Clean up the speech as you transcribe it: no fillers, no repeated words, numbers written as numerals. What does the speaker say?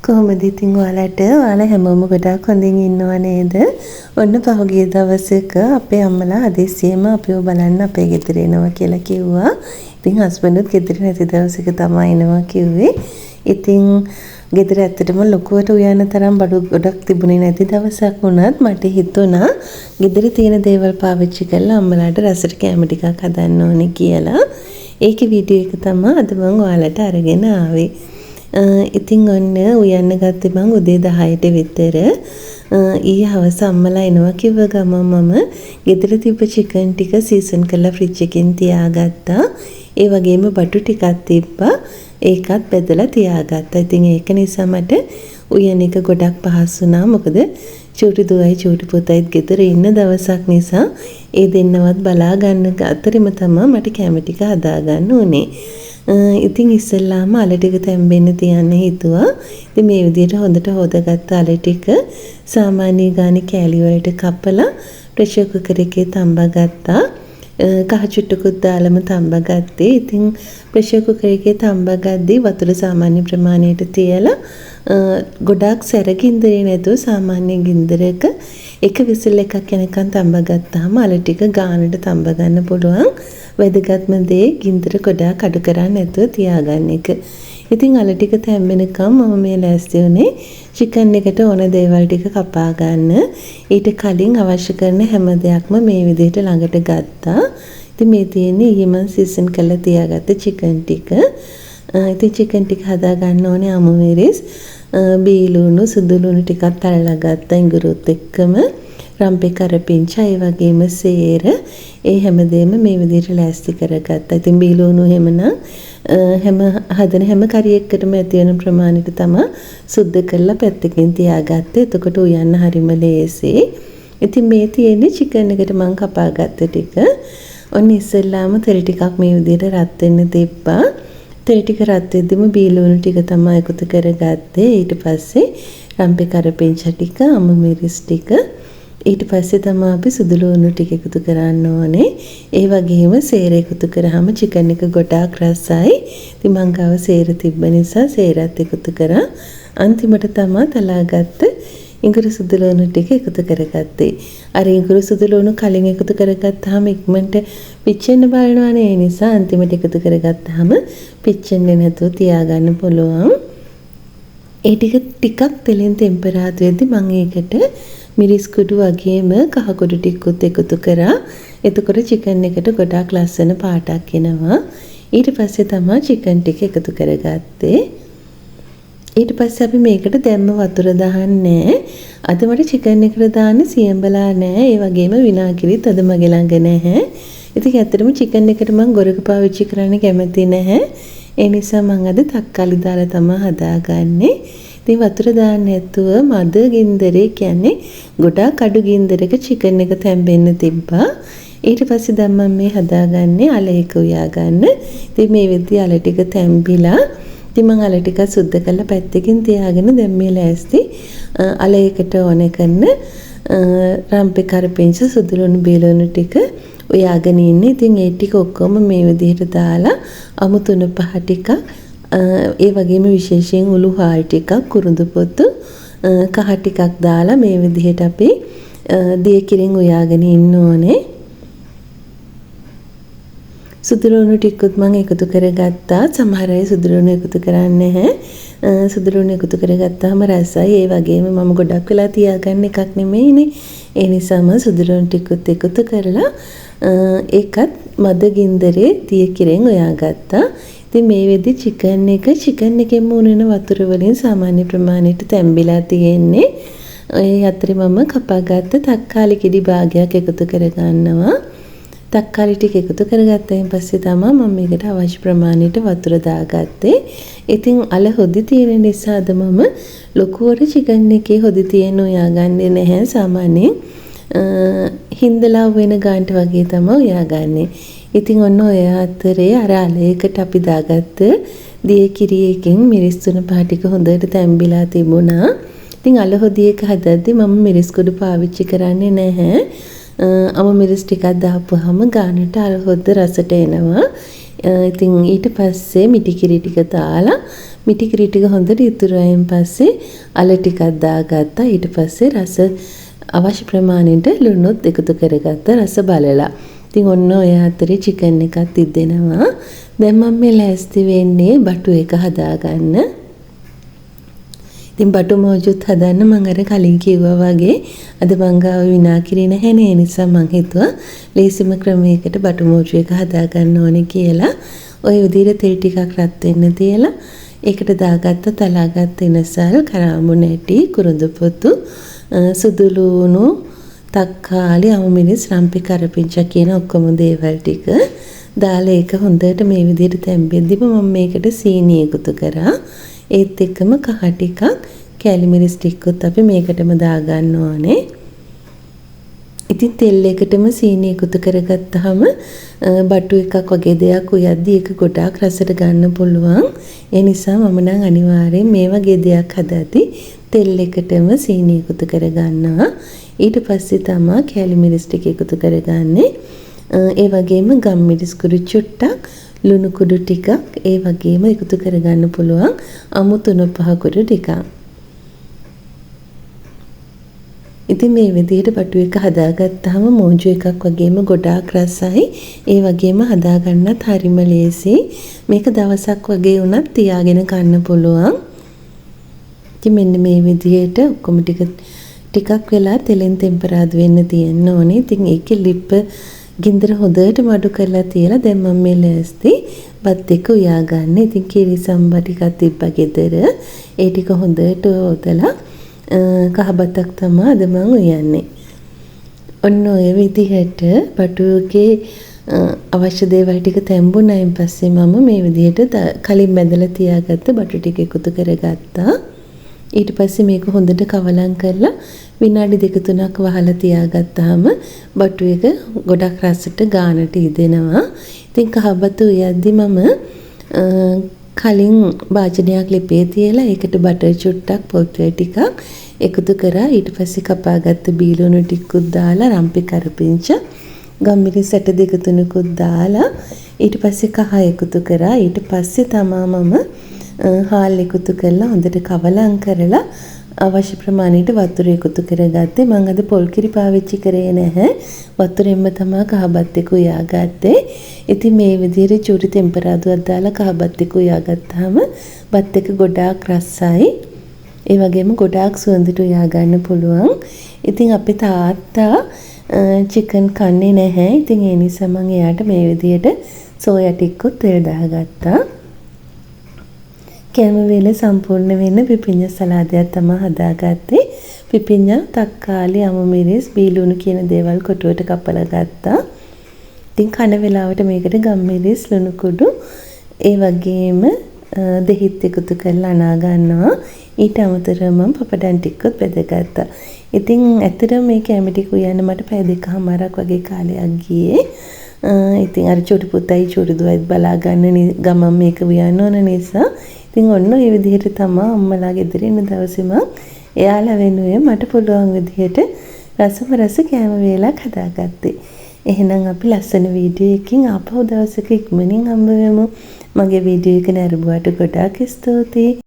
කොහොමද ඉතින් ඔයාලා හැමෝම ගොඩාක් හොඳින් ඉන්නව නේද? ඔන්න පහුගිය දවසක අපේ අම්මලා හදිස්සියෙම අපිව බලන්න අපේ ගෙදර එනවා කියලා කිව්වා. ඉතින් හස්බන්ඩ්ත් ගෙදර නැති දවසක තමයි එනවා කිව්වේ. ඉතින් ගෙදර ඇත්තටම ලොකුවට උයන්න තරම් බඩු ගොඩක් තිබුණේ නැති දවසක් වුණත් මට හිතුණා ගෙදර තියෙන දේවල් පාවිච්චි කරලා අම්මලාට රසට කැම ටිකක් හදන්න ඕනේ කියලා. ඒකේ වීඩියෝ එක තමයි අද මම ඔයාලට අරගෙන ආවේ. ඉතින් ඔන්න උයන්න ගත්තේ මං උදේ 10ට විතර. ඊයේ හවස අම්මලා එනවා කිව්ව ගමන් මම ගෙදර තිබ්බ චිකන් ටික සීසන් කරලා ෆ්‍රිජ් එකෙන් තියාගත්තා. ඒ වගේම බටු ටිකක් තිබ්බා. ඒකත් බෙදලා තියාගත්තා. ඉතින් ඒක නිසා මට උයන එක ගොඩක් පහසු වුණා. මොකද චූටි දුවයි චූටි පුතයිත් ගෙදර ඉන්න දවසක් නිසා ඒ දෙන්නවත් බලා ගන්න අතරෙම තමයි මට කැම ටික හදා ගන්න උනේ. ඉතින් ඉස්සෙල්ලාම අල ටික තැම්බෙන්න තියන්න හිතුවා. ඉතින් මේ විදිහට හොඳට හොදගත්ත අල ටික සාමාන්‍ය ගානේ කෑලි වලට කපලා ප්‍රෙෂර් කුකර් එකේ තඹා ගත්තා. කහ චුට්ටකුත් දාලම තඹා ගත්තේ. ඉතින් ප්‍රෙෂර් කුකර් එකේ තඹා ගද්දී වතුර සාමාන්‍ය ප්‍රමාණයට තියලා ගොඩාක් සැර ගින්දරේ නැතුව සාමාන්‍ය ගින්දරයක එක විසිල් එකක් යනකම් තඹා ගත්තාම අල ටික ගානට තඹා ගන්න පුළුවන්. වැදගත්ම දේ ගින්දර ගොඩාක් අඩු කරන්නේ නැතුව තියාගන්න එක. ඉතින් අල ටික තැම්බෙනකම් මම මේ ලෑස්ති වුණේ චිකන් එකට ඕන දේවල් ටික කපා ගන්න. ඊට කලින් අවශ්‍ය කරන හැම දෙයක්ම මේ විදිහට ළඟට ගත්තා. ඉතින් මේ තියෙන්නේ ඊයේ මම සීසන් කරලා තියාගත්ත චිකන් ටික. ඉතින් චිකන් ටික හදා ගන්න ඕනේ අමු මිරිස්, බීලුණු, සුදු ලුණු ටිකක් තලලා ගත්තා ඉඟුරුත් එක්කම. රම්පේ කරපිංචා ඒ වගේම සේර ඒ හැමදේම මේ විදිහට ලෑස්ති කරගත්තා. ඉතින් බීලුණු හැම හදන හැම කරි එකකටම ඇති වෙන ප්‍රමාණයට තමයි සුද්ධ කරලා පැත්තකින් තියාගත්තේ. එතකොට උයන්න හරිම ලේසි. ඉතින් මේ තියෙන්නේ චිකන් එකට මම කපාගත්ත ටික. ඔන්න ඉස්සෙල්ලාම තෙල් ටිකක් මේ විදිහට රත් වෙන්න තිබ්බා. තෙල් ටික රත් වෙද්දිම බීලුණු ටික තමයි එකතු කරගත්තේ. ඊට පස්සේ රම්පේ කරපිංචා ටික, අමු මිරිස් ටික, ඊට පස්සේ තමයි අපි සුදු ලුණු ටික එකතු කරන්න ඕනේ. ඒ වගේම සේර එකතු කරාම චිකන් එක ගොඩාක් රසයි. ඉතින් මං ගාව සේර තිබ්බ නිසා සේරත් එකතු කරා. අන්තිමට තමයි තලාගත්ත ඉඟුරු සුදු ලුණු ටික එකතු කරගත්තේ. අර ඉඟුරු සුදු ලුණු කලින් එකතු කරගත්තාම ඉක්මනට පිච්චෙන්න බලනවානේ. ඒ නිසා අන්තිමට එකතු කරගත්තාම පිච්චෙන්නේ නැතුව තියාගන්න පුළුවන්. ඒ ටිකක් තෙලෙන් ටෙම්පරාදු වෙද්දි මම ඒකට මිරිස් කුඩු වගේම කහ කුඩු ටිකකුත් එකතු කරා. එතකොට චිකන් එකට ගොඩාක් ලස්සන පාටක් එනවා. ඊට පස්සේ තමයි චිකන් ටික එකතු කරගත්තේ. ඊට පස්සේ අපි මේකට දැම්ම වතුර දාන්නේ. අද මට චිකන් එකට දාන්නේ සියඹලා නෑ. ඒ වගේම විනාගිරිත් අද මගේ ළඟ නැහැ. ඉතින් ඇත්තටම චිකන් එකට මම ගොරක පාවිච්චි කරන්න කැමති නැහැ. ඒ නිසා මම අද තක්කාලි දාලා තමයි හදාගන්නේ. ඉතින් වතුර දාන්නේ නැතුව මද ගින්දරේ කියන්නේ ගොඩාක් අඩු ගින්දරක චිකන් එක තැම්බෙන්න තිබ්බා. ඊට පස්සේ දැන් මම මේ හදාගන්නේ අල එක උයා ගන්න. ඉතින් මේ වෙද්දී අල ටික තැම්බිලා ඉතින් මම අල ටික සුද්ධ කරලා පැත්තකින් තියාගෙන දැන් මේ ලෑස්ති අල එකට ඕන කරන රම්පේ කරපිංච සුදු ලුණු බීලුණු ටික උයාගෙන ඉන්නේ. ඉතින් ඒ ටික ඔක්කොම මේ විදිහට දාලා අමු තුන පහ ටිකක් ඒ වගේම විශේෂයෙන් උළු හාල් ටිකක්, කුරුඳු පොතු, කහ ටිකක් දාලා මේ විදිහට අපි දිය කිරින් උයාගෙන ඉන්න ඕනේ. සුදු ලුණු ටිකකුත් මම එකතු කරගත්තා. සමහර අය සුදු ලුණු එකතු කරන්නේ නැහැ. සුදු ලුණු එකතු කරගත්තාම රසයි. ඒ වගේම මම ගොඩක් වෙලා තියාගන්න එකක් නෙමෙයිනේ. ඒ නිසාම සුදු ලුණු ටිකකුත් එකතු කරලා ඒකත් මද ගින්දරේ දිය කිරින් උයාගත්තා. ඉතින් මේ වෙද්දි චිකන් එකෙන් මුණන වතුර වලින් සාමාන්‍ය ප්‍රමාණයට තැම්බිලා තියෙන්නේ. ඒ අතරේ මම කපාගත්ත තක්කාලි කිඩි භාගයක් එකතු කරගන්නවා. තක්කාලි ටික එකතු කරගත්තයින් පස්සේ තමයි මම මේකට අවශ්‍ය ප්‍රමාණයට වතුර දාගත්තේ. ඉතින් අල හොදි තියෙන නිසාද මම ලොකුවට චිකන් එකේ හොදි තියෙන උයාගන්නේ නැහැ. සාමාන්‍යයෙන් හින්දලා වෙන ගානට වගේ තමයි උයාගන්නේ. ඉතින් ඔන්න ඔය අතරේ අර අලයකට අපි දාගත්ත දිය කිරියකින් මිරිස් තුන පහ ටික හොඳට තැම්බිලා තිබුණා. ඉතින් අල හොදි එක හදද්දි මම මිරිස් කුඩු පාවිච්චි කරන්නේ නැහැ. අම මිරිස් ටිකක් දාපුවාම ගානට අර හොද්ද රසට එනවා. ඉතින් ඊට පස්සේ මිටි කිරි ටික දාලා මිටි කිරි ටික හොඳට ඉතුරු අයින් පස්සේ අල ටිකක් දාගත්තා. ඊට පස්සේ රස අවශ්‍ය ප්‍රමාණයට ලුණුත් එකතු කරගත්ත රස බලලා. ඉතින් ඔන්න ඔය අතරේ චිකන් එකක් තිද්දෙනවා. දැන් මම මේ ලෑස්ති වෙන්නේ බටු එක හදාගන්න. ඉතින් බටු මොජුත් හදන්න මම අර කලින් කිව්වා වගේ අද මං ගාව විනාකිරි නැහැ නේ. ඒ නිසා මං හිතුවා ලේසිම ක්‍රමයකට බටු මොජු එක හදාගන්න ඕනේ කියලා. ඔය විදිහට තෙල් ටිකක් රත් වෙන්න තියලා ඒකට දාගත්ත තලාගත් ඉනසල්, කරාඹු නැටි, කුරුඳු පොතු, සුදු ලුණු, තක්කාලි, අමුමිරිස්, රම්පි කරපිංචා කියන ඔක්කොම දේවල් ටික දාලා ඒක හොඳට මේ විදිහට තැම්බෙද්දිම මම මේකට සීනි එකතු කරා. ඒත් එක්කම කහ ටිකක්, කැලි මිරිස් ටිකකුත් අපි මේකටම දාගන්න ඕනේ. ඉතින් තෙල් එකටම සීනි එකතු කරගත්තාම බටු එකක් වගේ දෙයක් උයද්දි ඒක ගොඩාක් රසට ගන්න පුළුවන්. ඒ නිසා මම නම් අනිවාර්යෙන් මේ වගේ දෙයක් හදද්දි තෙල් එකටම සීනි එකතු කරගන්නවා. ඊට පස්සේ තමයි කැලි මිරිස් ටික එකතු කරගන්නේ. ඒ වගේම ගම් මිරිස් කුඩු චුට්ටක්, ලුණු කුඩු ටිකක් ඒ වගේම එකතු කරගන්න පුළුවන්. අමු 3-5 කුඩු ටිකක්. ඉතින් මේ විදිහට බටු එක හදාගත්තාම මොන්ජු එකක් වගේම ගොඩාක් රසයි. ඒ වගේම හදාගන්නත් හරිම ලේසි. මේක දවසක් වගේ වුණත් තියාගෙන කන්න පුළුවන්. ඉතින් මෙන්න මේ විදිහට ඔක්කොම ටිකක් වෙලා තෙලෙන් ටෙම්පරාදු වෙන්න තියෙන්න ඕනේ. ඉතින් ඒකේ ලිප්ප ගින්දර හොඳට මඩු කරලා තියලා දැන් මම මේ ලෑස්ති බත් එක උයා ගන්න. ඉතින් කිරි සම්බා ටිකක් තිබ්බා ගෙදර. ඒ ටික හොඳට හොදලා කහ බතක් තමයි අද මම උයන්නේ. ඔන්න ඔය විදිහට බටුගේ අවශ්‍ය දේවල් ටික තැම්බුණායින් පස්සේ මම මේ විදිහට කලින් බැඳලා තියාගත්ත බටු ටික එකතු කරගත්තා. ඊට පස්සේ මේක හොඳට කවලම් කරලා විනාඩි 2-3ක් වහලා තියාගත්තාම බටු එක ගොඩක් රසට ගානට ඉදෙනවා. ඉතින් කහබතු උයද්දි මම කලින් භාජනයක් ලිපේ තියලා ඒකට බටර් චුට්ටක්, පොල් තෙල් ටිකක් එකතු කරා. ඊට පස්සේ කපාගත්ත බීලුණු ටිකකුත් දාලා, රම්පි කරපිංචා, ගම්මිරිස් 2-3කුත් දාලා ඊට පස්සේ කහ එකතු කරා. ඊට පස්සේ තමා මම හාල් එකතු කරලා හොඳට කවලම් කරලා අවශ්‍ය ප්‍රමාණයට වතුර එකතු කරගත්තේ. මම අද පොල් කිරි පාවිච්චි කරේ නැහැ. වතුරෙන්ම තමයි කහබත් එක උයාගත්තේ. ඉතින් මේ විදිහට චූටි ටෙම්පරාදුවක් දාලා කහබත් එක උයාගත්තාම බත් එක ගොඩාක් රසයි. ඒ වගේම ගොඩාක් සුවඳට උයා ගන්න පුළුවන්. ඉතින් අපේ තාත්තා චිකන් කන්නේ නැහැ. ඉතින් ඒ නිසා මම එයාට මේ විදිහට සෝයා ටිකකුත් තෙල් දාගත්තා. කෑම වේල සම්පූර්ණ වෙන්න පිපිඤ්ඤා සලාදයක් තමයි හදාගත්තේ. පිපිඤ්ඤා, තක්කාලි, අමු මිරිස්, බීලුණු කියන දේවල් කොටුවට කපලා ගත්තා. ඉතින් කන වෙලාවට මේකට ගම් මිරිස්, ලුණු කුඩු ඒ වගේම දෙහිත් එකතු කරලා අනා ගන්නවා. ඊට අමතරව මම පපඩම් ටිකකුත් බෙදගත්තා. ඉතින් ඇත්තටම මේ කැම ටික උයන්න මට පැය 2කමාරක් වගේ කාලයක් ගියේ. ඉතින් අර චූටි පුතයි චූටි දුවයිත් බලා ගන්න ගමන් මේක උයන්න ඕන නිසා ඉතින් ඔන්න ඒ විදිහට තමයි අම්මලා ගෙදර ඉන්න දවසේම එයාලා වෙනුවෙන් මට පුළුවන් විදිහට රස කෑම වේලක් හදාගත්තේ. එහෙනම් අපි ලස්සන වීඩියෝ එකකින් ආපහු දවසක ඉක්මනින් හම්බ වෙමු. මගේ වීඩියෝ එක නරඹුවාට ගොඩාක් ස්තුතියි.